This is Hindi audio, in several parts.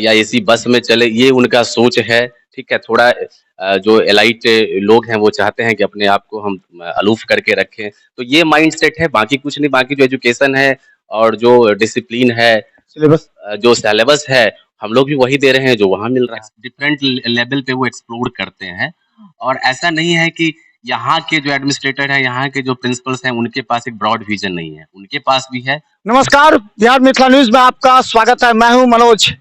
या एसी बस में चले, ये उनका सोच है। ठीक है, थोड़ा जो एलाइट लोग हैं वो चाहते हैं कि अपने आप को हम अलूफ करके रखें, तो ये माइंडसेट है, बाकी कुछ नहीं। बाकी जो एजुकेशन है और जो डिसिप्लिन है, सिलेबस जो सिलेबस है, हम लोग भी वही दे रहे हैं जो वहाँ मिल रहा है। डिफरेंट लेवल पे वो एक्सप्लोर करते हैं, और ऐसा नहीं है कि यहाँ के जो एडमिनिस्ट्रेटर हैं, यहाँ के जो प्रिंसिपल्स हैं, उनके पास एक ब्रॉड विजन नहीं है, उनके पास भी है। नमस्कार, बिहार मिथिला न्यूज में आपका स्वागत है। मैं हूं मनोज।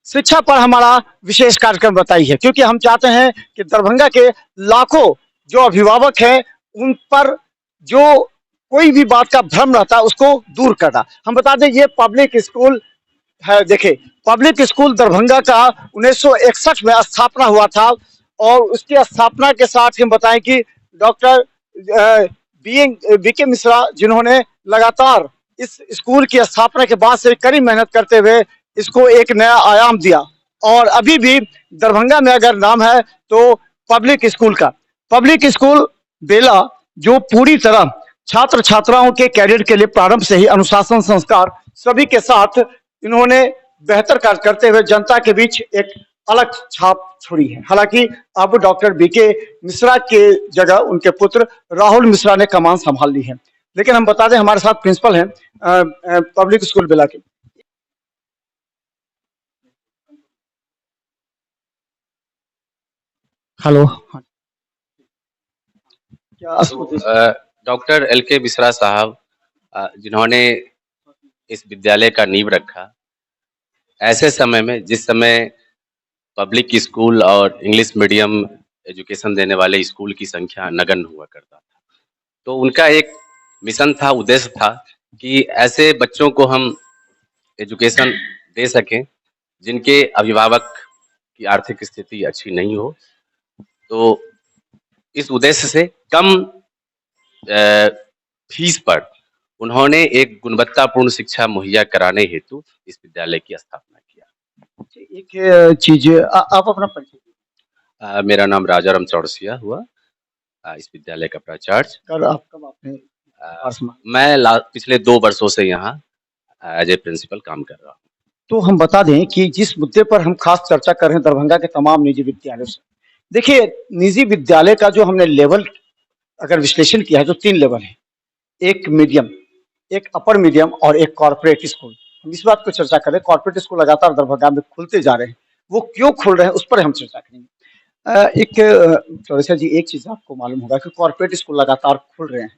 शिक्षा पर हमारा विशेष कार्यक्रम बताइए, क्योंकि हम चाहते हैं कि दरभंगा के लाखों जो अभिभावक हैं उन पर जो कोई भी बात का भ्रम रहता है उसको दूर करना। हम बता दें ये पब्लिक स्कूल है। देखिए, पब्लिक स्कूल दरभंगा का 1961 में स्थापना हुआ था, और उसकी स्थापना के साथ हम बताएं कि डॉक्टर बी के मिश्रा, जिन्होंने लगातार इस स्कूल की स्थापना के बाद से कड़ी मेहनत करते हुए इसको एक नया आयाम दिया। और अभी भी दरभंगा में अगर नाम है तो पब्लिक स्कूल का। पब्लिक स्कूल बेला जो पूरी तरह छात्र छात्राओं के कैरियर के लिए प्रारंभ से ही अनुशासन, संस्कार सभी के साथ इन्होंने बेहतर कार्य करते हुए जनता के बीच एक अलग छाप छोड़ी है। हालांकि अब डॉक्टर बी के मिश्रा के जगह उनके पुत्र राहुल मिश्रा ने कमान संभाल ली है। लेकिन हम बता दें हमारे साथ प्रिंसिपल हैं पब्लिक स्कूल बेला के। हेलो, क्या डॉक्टर एल के मिश्रा साहब, जिन्होंने इस विद्यालय का नींव रखा, ऐसे समय में जिस समय पब्लिक स्कूल और इंग्लिश मीडियम एजुकेशन देने वाले स्कूल की संख्या नगण्य हुआ करता था, तो उनका एक मिशन था, उद्देश्य था कि ऐसे बच्चों को हम एजुकेशन दे सकें जिनके अभिभावक की आर्थिक स्थिति अच्छी नहीं हो। तो इस उद्देश्य से कम फीस पर उन्होंने एक गुणवत्तापूर्ण शिक्षा मुहैया कराने हेतु इस विद्यालय की स्थापना किया। एक चीज आप अपना परिचय मेरा नाम राजाराम चौरसिया हुआ, इस विद्यालय का प्राचार्य। कर आप कब आपने मैं पिछले 2 वर्षों से यहाँ एज ए प्रिंसिपल काम कर रहा हूँ। तो हम बता दें कि जिस मुद्दे पर हम खास चर्चा कर रहे हैं दरभंगा के तमाम निजी विद्यालयों से। देखिए, निजी विद्यालय का जो हमने लेवल अगर विश्लेषण किया है तो 3 लेवल है। एक मीडियम, एक अपर मीडियम और एक कॉर्पोरेट स्कूल। हम इस बात पर चर्चा करें, कॉर्पोरेट स्कूल लगातार दरभंगा में खुलते जा रहे हैं, वो क्यों खुल रहे हैं उस पर हम चर्चा करेंगे। एक चौरसिया जी, एक चीज आपको मालूम होगा कि कॉर्पोरेट स्कूल लगातार खुल रहे हैं,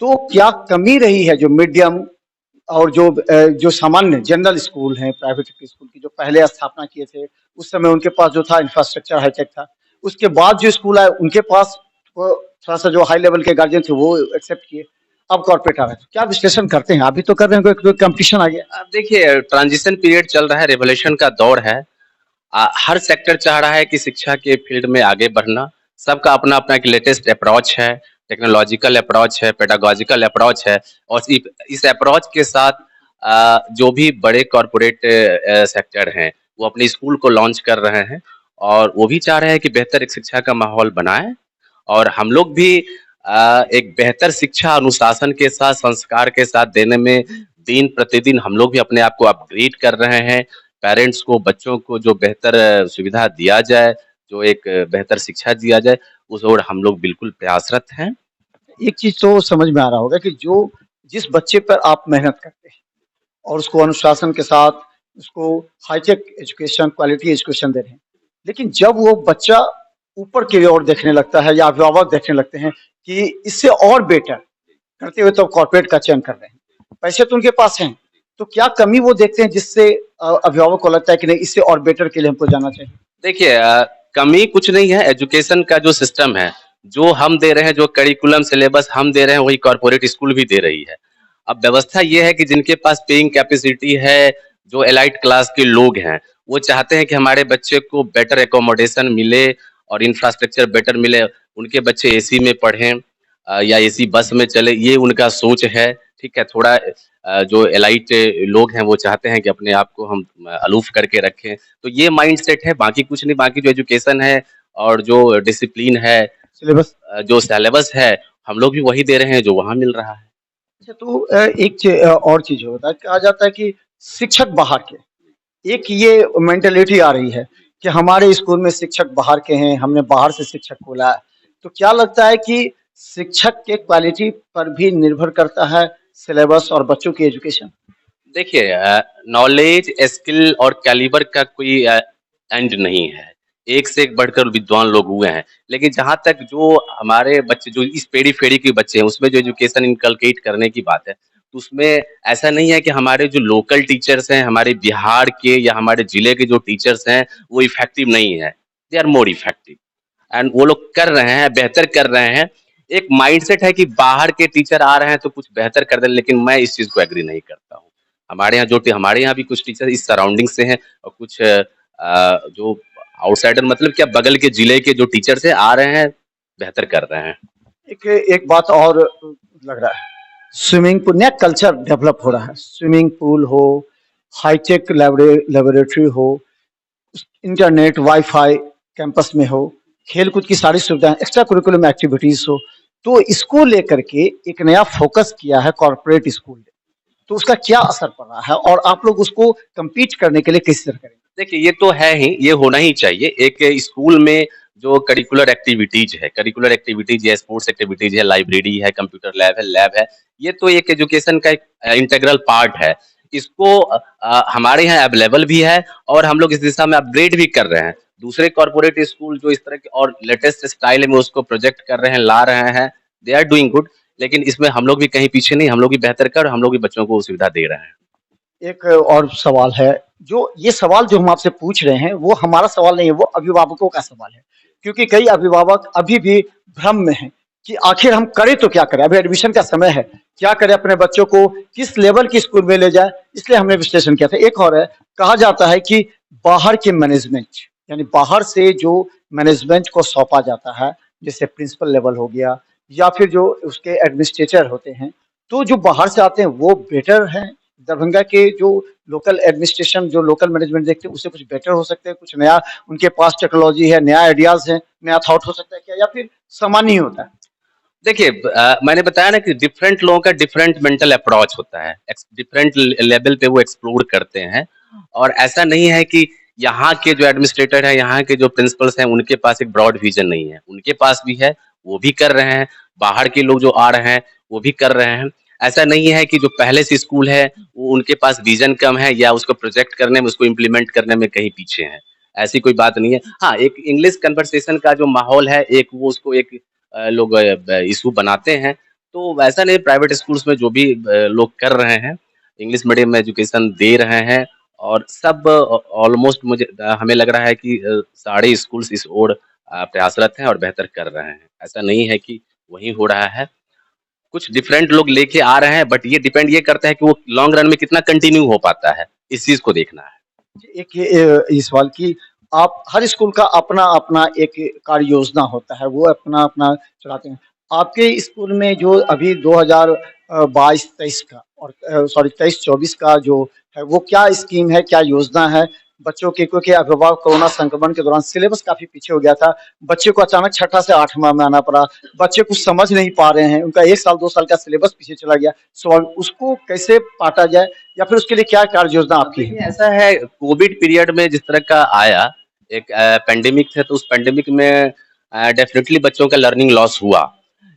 तो क्या कमी रही है जो मीडियम और जो सामान्य जनरल स्कूल हैं, प्राइवेट स्कूल की जो पहले स्थापना किए थे, उस समय उनके पास जो था इंफ्रास्ट्रक्चर हाईटेक था। उसके बाद जो स्कूल आए उनके पास वो थोड़ा सा जो हाई लेवल के गार्जियन थे वो एक्सेप्ट किए। अब कॉर्पोरेट आ रहे हैं, क्या विश्लेषण करते हैं? अभी तो कर रहे हैं, कोई कंपटीशन आ गया। अब देखिए, ट्रांजिशन पीरियड चल रहा है, रेवोल्यूशन का दौर है। हर सेक्टर चाह रहा है कि शिक्षा के फील्ड में आगे बढ़ना। सबका अपना अपना एक लेटेस्ट अप्रोच है, टेक्नोलॉजिकल अप्रोच है, पेडागोजिकल अप्रोच है, और इस अप्रोच के साथ जो भी बड़े कॉरपोरेट सेक्टर हैं वो अपने स्कूल को लॉन्च कर रहे हैं, और वो भी चाह रहे हैं कि बेहतर एक शिक्षा का माहौल बनाए। और हम लोग भी एक बेहतर शिक्षा अनुशासन के साथ, संस्कार के साथ देने में दिन प्रतिदिन हम लोग भी अपने आप को अपग्रेड कर रहे हैं। पेरेंट्स को, बच्चों को जो बेहतर सुविधा दिया जाए, जो एक बेहतर शिक्षा दिया जाए, उस ओर हम लोग बिल्कुल प्रयासरत हैं। एक चीज तो समझ में आ रहा होगा कि जो जिस बच्चे पर आप मेहनत करते हैं और उसको अनुशासन के साथ उसको हाईटेक एजुकेशन, क्वालिटी एजुकेशन दे रहे हैं, लेकिन जब वो बच्चा ऊपर की ओर देखने लगता है या अभिभावक देखने लगते हैं कि इससे और बेटर करते हुए तो कॉर्पोरेट का चयन कर रहे हैं, पैसे तो उनके पास हैं, तो क्या कमी वो देखते हैं जिससे अभिभावक को लगता है कि नहीं, इससे और बेटर के लिए हमको जाना चाहिए? देखिए, कमी कुछ नहीं है। एजुकेशन का जो सिस्टम है, जो हम दे रहे हैं, जो करिकुलम सिलेबस हम दे रहे हैं, वही कॉर्पोरेट स्कूल भी दे रही है। अब व्यवस्था ये है कि जिनके पास पेइंग कैपेसिटी है, जो एलाइट क्लास के लोग हैं, वो चाहते हैं कि हमारे बच्चे को बेटर एकोमोडेशन मिले और इंफ्रास्ट्रक्चर बेटर मिले, उनके बच्चे एसी में पढ़ें या एसी बस में चले, ये उनका सोच है। ठीक है, थोड़ा जो एलाइट लोग हैं वो चाहते हैं कि अपने आप को हम अलूफ करके रखें, तो ये माइंडसेट है, बाकी कुछ नहीं। बाकी जो एजुकेशन है और जो डिसिप्लिन है, सिलेबस जो सिलेबस है, हम लोग भी वही दे रहे हैं जो वहाँ मिल रहा है। अच्छा, तो एक और चीज होता है, कहा जाता है कि शिक्षक बाहर के एक ये मेंटेलिटी आ रही है कि हमारे स्कूल में शिक्षक बाहर के हैं, हमने बाहर से शिक्षक को लाया। तो क्या लगता है कि शिक्षक के क्वालिटी पर भी निर्भर करता है सिलेबस और बच्चों की एजुकेशन? देखिए, नॉलेज, स्किल और कैलिबर का कोई एंड नहीं है। एक से एक बढ़कर विद्वान लोग हुए हैं। लेकिन जहाँ तक जो हमारे बच्चे जो इस पेरी-फेरी के बच्चे हैं, उसमें जो एजुकेशन इनकलकेट करने की बात है, तो उसमें ऐसा नहीं है कि हमारे जो लोकल टीचर्स हैं, हमारे बिहार के या हमारे जिले के जो टीचर्स हैं, वो इफेक्टिव नहीं है। They are more effective. And वो लोग कर रहे हैं, बेहतर कर रहे हैं। एक माइंडसेट है कि बाहर के टीचर आ रहे हैं तो कुछ बेहतर कर दें, लेकिन मैं इस चीज़ को एग्री नहीं करता हूँ। हमारे यहाँ भी कुछ टीचर इस सराउंडिंग से हैं और कुछ जो आउटसाइडर मतलब क्या बगल के जिले के जो टीचर्स हैं आ रहे हैं, बेहतर कर रहे हैं। एक एक बात और लग रहा है, स्विमिंग पूल नया कल्चर डेवलप हो रहा है। स्विमिंग पूल हो, हाईटेक लेबोरेटरी हो, इंटरनेट, वाईफाई कैंपस में हो, खेलकूद की सारी सुविधाएं, एक्स्ट्रा करिकुलम एक्टिविटीज हो, तो इसको लेकर के एक नया फोकस किया है कॉरपोरेट स्कूल ने। तो उसका क्या असर पड़ रहा है और आप लोग उसको compete करने के लिए किस तरह करेंगे? देखिए, ये तो है ही, ये होना ही चाहिए। एक स्कूल में जो करिकुलर एक्टिविटीज़ या स्पोर्ट्स एक्टिविटीज़ है, लाइब्रेरी है, कंप्यूटर लैब है, ये तो एक एजुकेशन का एक इंटीग्रल पार्ट है। इसको हमारे यहाँ अवेलेबल भी है और हम लोग इस दिशा में अपग्रेड भी कर रहे हैं। दूसरे कॉर्पोरेट स्कूल जो इस तरह के और लेटेस्ट स्टाइल में उसको प्रोजेक्ट कर रहे हैं, ला रहे हैं, दे आर डूइंग गुड। लेकिन इसमें हम लोग भी कहीं पीछे नहीं, हम लोग भी बेहतर कर, हम लोग भी बच्चों को सुविधा दे रहे हैं। एक और सवाल है, जो ये सवाल जो हम आपसे पूछ रहे हैं, वो हमारा सवाल नहीं है, वो अभिभावकों का सवाल है। क्योंकि कई अभिभावक अभी भी भ्रम में हैं कि आखिर हम करें तो क्या करें? अभी एडमिशन का समय है, क्या करें अपने बच्चों को, किस लेवल की स्कूल में ले जाएँ? इसलिए हमने विश्लेषण किया था। एक और है, कहा जाता है कि बाहर के मैनेजमेंट, यानी बाहर से जो मैनेजमेंट को सौंपा जाता है, जैसे प्रिंसिपल लेवल हो गया या फिर जो उसके एडमिनिस्ट्रेटर होते हैं, तो जो बाहर से आते हैं वो बेटर हैं दरभंगा के जो लोकल एडमिनिस्ट्रेशन जो लोकल मैनेजमेंट देखते हैं उससे कुछ बेटर हो सकते हैं, कुछ नया उनके पास टेक्नोलॉजी है, नया आइडियाज है, नया थॉट हो सकता है क्या, या फिर सामान्य ही होता है? देखिए, मैंने बताया ना कि डिफरेंट लोगों का डिफरेंट मेंटल अप्रोच होता है, डिफरेंट लेवल पे वो एक्सप्लोर करते हैं। और ऐसा नहीं है कि यहाँ के जो एडमिनिस्ट्रेटर है, यहाँ के जो प्रिंसिपल्स हैं, उनके पास एक ब्रॉड विजन नहीं है। उनके पास भी है, वो भी कर रहे हैं। बाहर के लोग जो आ रहे हैं, वो भी कर रहे हैं। ऐसा नहीं है कि जो पहले से स्कूल है, वो उनके पास विजन कम है या उसको प्रोजेक्ट करने में, उसको इम्प्लीमेंट करने में कहीं पीछे हैं। ऐसी कोई बात नहीं है। हाँ, एक इंग्लिश कन्वर्सेशन का जो माहौल है, एक वो उसको एक लोग इशू बनाते हैं। तो वैसा नहीं, प्राइवेट स्कूल्स में जो भी लोग कर रहे हैं, इंग्लिश मीडियम में एजुकेशन दे रहे हैं और सब ऑलमोस्ट मुझे हमें लग रहा है कि सारे स्कूल्स इस ओर प्रयासरत हैं और बेहतर कर रहे हैं। ऐसा नहीं है कि वही हो रहा है। कुछ डिफरेंट लोग लेके आ रहे हैं, बट ये डिपेंड ये करता है कि वो लॉन्ग रन में कितना कंटिन्यू हो पाता है। इस चीज़ को देखना है। एक ये सवाल कि आप हर स्कूल का अपना अपना एक कार्य योजना होता है, वो अपना अपना चलाते हैं। आपके स्कूल में जो अभी 2022-23 का और सॉरी 23-24 का जो है, वो क्या स्कीम है, क्या योजना है बच्चों की? क्योंकि अभिभावक कोरोना संक्रमण के दौरान सिलेबस काफी पीछे हो गया था, बच्चे को अचानक छठा से आठवां में आना पड़ा, बच्चे कुछ समझ नहीं पा रहे हैं, उनका 1 साल 2 साल का सिलेबस पीछे चला गया। सो उसको कैसे पाटा जाए या फिर उसके लिए क्या कार्य योजना आपकी देखिए, है? ऐसा है, कोविड पीरियड में जिस तरह का आया, एक पेंडेमिक थे, तो उस पेंडेमिक में डेफिनिटली बच्चों का लर्निंग लॉस हुआ।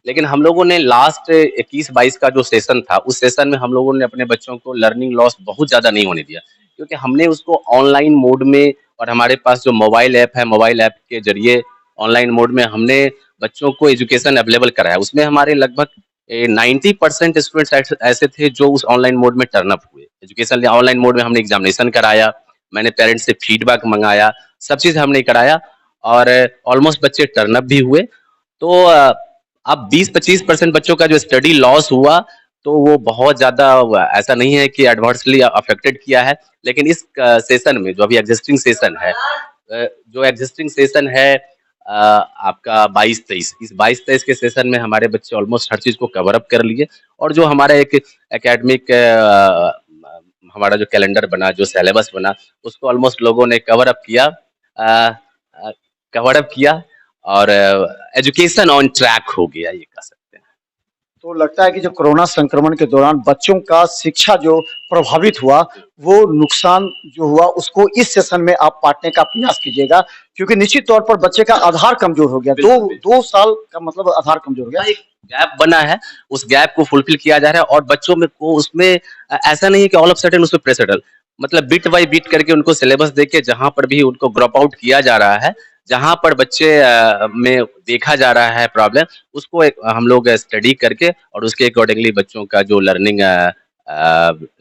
लेकिन हम लोगों ने लास्ट 21-22 का जो सेशन था, उस सेशन में हम लोगों ने अपने बच्चों को लर्निंग लॉस बहुत ज़्यादा नहीं होने दिया। क्योंकि हमने उसको ऑनलाइन मोड में और हमारे पास जो मोबाइल ऐप है, मोबाइल ऐप के ज़रिए ऑनलाइन मोड में हमने बच्चों को एजुकेशन अवेलेबल कराया। उसमें हमारे लगभग 90% स्टूडेंट्स ऐसे थे जो उस ऑनलाइन मोड में टर्न अप हुए। एजुकेशन ऑनलाइन मोड में हमने एग्जामिनेशन कराया, मैंने पेरेंट्स से फीडबैक मंगाया, सब चीज़ हमने कराया और ऑलमोस्ट बच्चे टर्न अप भी हुए। तो अब 20-25% बच्चों का जो स्टडी लॉस हुआ, तो वो बहुत ज़्यादा ऐसा नहीं है कि एडवर्सली अफेक्टेड किया है। लेकिन इस सेशन में जो अभी एग्जिस्टिंग सेशन है, जो एग्जिस्टिंग सेशन है आपका 22-23, इस 22-23 के सेशन में हमारे बच्चे ऑलमोस्ट हर चीज़ को कवर अप कर लिए। और जो हमारा एक एकेडमिक हमारा जो कैलेंडर बना, जो सिलेबस बना, उसको ऑलमोस्ट लोगों ने कवर अप किया और एजुकेशन ऑन ट्रैक हो गया, ये कह सकते हैं। तो लगता है कि जो कोरोना संक्रमण के दौरान बच्चों का शिक्षा जो प्रभावित हुआ, वो नुकसान जो हुआ उसको इस सेशन में आप बाँटने का प्रयास कीजिएगा, क्योंकि निश्चित तौर पर बच्चे का आधार कमज़ोर हो गया। बिल्कुल, 2 बिल्कुल। 2 साल का मतलब आधार कमज़ोर हो गया। एक गैप बना है, उस गैप को फुलफिल किया जा रहा है और बच्चों में को उसमें ऐसा नहीं है कि ऑल ऑफ सडन उसमें प्रेशर डल मतलब बिट बाय बिट करके उनको सिलेबस देके जहाँ पर भी उनको ड्रॉप आउट किया जा रहा है, जहाँ पर बच्चे में देखा जा रहा है प्रॉब्लम, उसको एक हम लोग स्टडी करके और उसके अकॉर्डिंगली बच्चों का जो लर्निंग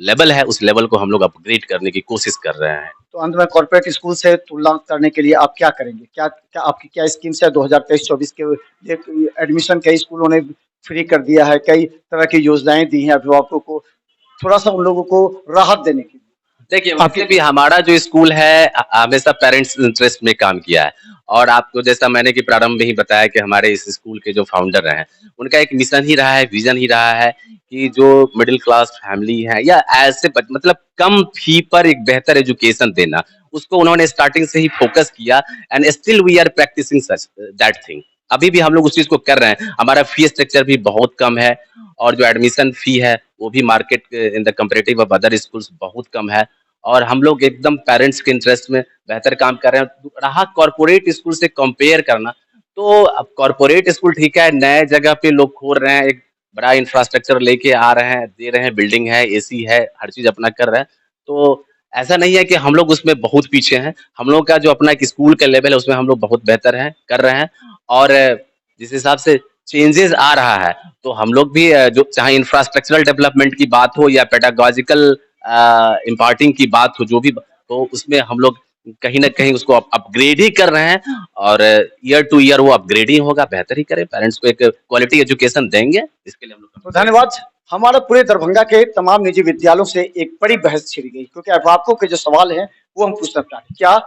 लेवल है, उस लेवल को हम लोग अपग्रेड करने की कोशिश कर रहे हैं। तो अंत में कॉर्पोरेट स्कूल से तुलना करने के लिए आप क्या करेंगे? क्या क्या आपकी क्या स्कीम्स है 2023-24 के लिए एडमिशन कई स्कूलों ने फ्री कर दिया है, कई तरह की योजनाएँ दी हैं अभिभावकों को, थोड़ा-सा उन लोगों को राहत देने के लिए। देखिए, आपकी वैसे भी हमारा जो स्कूल है हमेशा पेरेंट्स इंटरेस्ट में काम किया है और आपको जैसा मैंने कि प्रारंभ में ही बताया कि हमारे इस स्कूल के जो फाउंडर हैं, उनका एक मिशन ही रहा है, विज़न ही रहा है कि जो मिडिल क्लास फैमिली है या ऐसे मतलब कम फी पर एक बेहतर एजुकेशन देना, उसको उन्होंने स्टार्टिंग से ही फोकस किया and still we are practising such that thing. अभी भी हम लोग उस चीज़ को कर रहे हैं। हमारा फी स्ट्रक्चर भी बहुत कम है और जो एडमिशन फी है, वो भी market in the comparative of other schools बहुत कम है। और हम लोग एकदम पेरेंट्स के इंटरेस्ट में बेहतर काम कर रहे हैं। रहा कॉर्पोरेट स्कूल से कंपेयर करना, तो अब कॉर्पोरेट स्कूल ठीक है, नए जगह पे लोग खोल रहे हैं, एक बड़ा इंफ्रास्ट्रक्चर लेके आ रहे हैं, दे रहे हैं, बिल्डिंग है, एसी है, हर चीज़ अपना कर रहे हैं। तो ऐसा नहीं है कि हम लोग उसमें बहुत पीछे हैं। हम लोग का जो अपना एक स्कूल का लेवल है, उसमें हम लोग बहुत बेहतर हैं, कर रहे हैं और जिस हिसाब से चेंजेज़ आ रहा है, तो हम लोग भी जो चाहे इंफ्रास्ट्रक्चरल डेवलपमेंट की बात हो या पेडागॉजिकल इम्पार्टिंग की बात हो जो भी तो उसमें हम लोग कहीं न कहीं उसको अपग्रेड ही कर रहे हैं और ईयर टू ईयर वो अपग्रेड ही होगा, बेहतर ही करें, पेरेंट्स को एक क्वालिटी एजुकेशन देंगे, इसके लिए हम लोग तो धन्यवाद। हमारे पूरे दरभंगा के तमाम निजी विद्यालयों से एक बड़ी बहस छिड़ गई, क्योंकि अभिभावकों के जो सवाल हैं वो हम पूछना चाह रहे हैं। क्या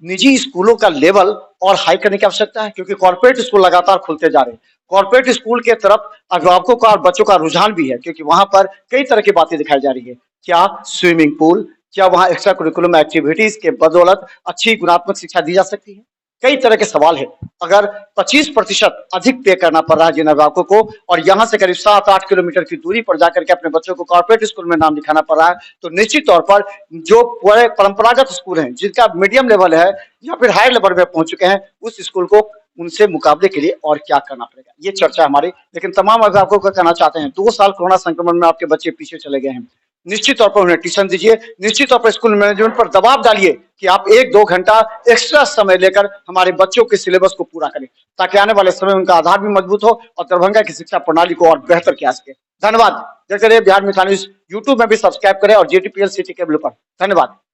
निजी स्कूलों का लेवल और हाई करने की आवश्यकता है? क्योंकि कॉर्पोरेट स्कूल लगातार खुलते जा रहे हैं। कॉर्पोरेट स्कूल के तरफ अभिभावकों का और बच्चों का रुझान भी है, क्योंकि वहां पर कई तरह की बातें दिखाई जा रही है। क्या स्विमिंग पूल, क्या वहां एक्स्ट्रा करिकुलम एक्टिविटीज के बदौलत अच्छी गुणात्मक शिक्षा दी जा सकती है? कई तरह के सवाल है। अगर 25% अधिक पे करना पड़ रहा है जिन अभिभावकों को, और यहाँ से करीब 7-8 किलोमीटर की दूरी पर जाकर के अपने बच्चों को कॉर्पोरेट स्कूल में नाम लिखाना पड़ रहा है, तो निश्चित तौर पर जो पूरे परंपरागत स्कूल हैं जिनका मीडियम लेवल है या फिर हायर लेवल में पहुंच चुके हैं, उस स्कूल को उनसे मुकाबले के लिए और क्या करना पड़ेगा, ये चर्चा हमारी। लेकिन तमाम अभिभावकों को कहना चाहते हैं, 2 साल कोरोना संक्रमण में आपके बच्चे पीछे चले गए हैं, निश्चित तौर पर उन्हें ट्यूशन दीजिए, निश्चित तौर पर स्कूल मैनेजमेंट पर दबाव डालिए कि आप 1-2 घंटा एक्स्ट्रा समय लेकर हमारे बच्चों के सिलेबस को पूरा करें, ताकि आने वाले समय में उनका आधार भी मजबूत हो और दरभंगा की शिक्षा प्रणाली को और बेहतर किया सके। धन्यवाद। देखते रहिए बिहार मिथिला न्यूज, यूट्यूब में भी सब्सक्राइब करें और JTPL सिटी केबल पर। धन्यवाद।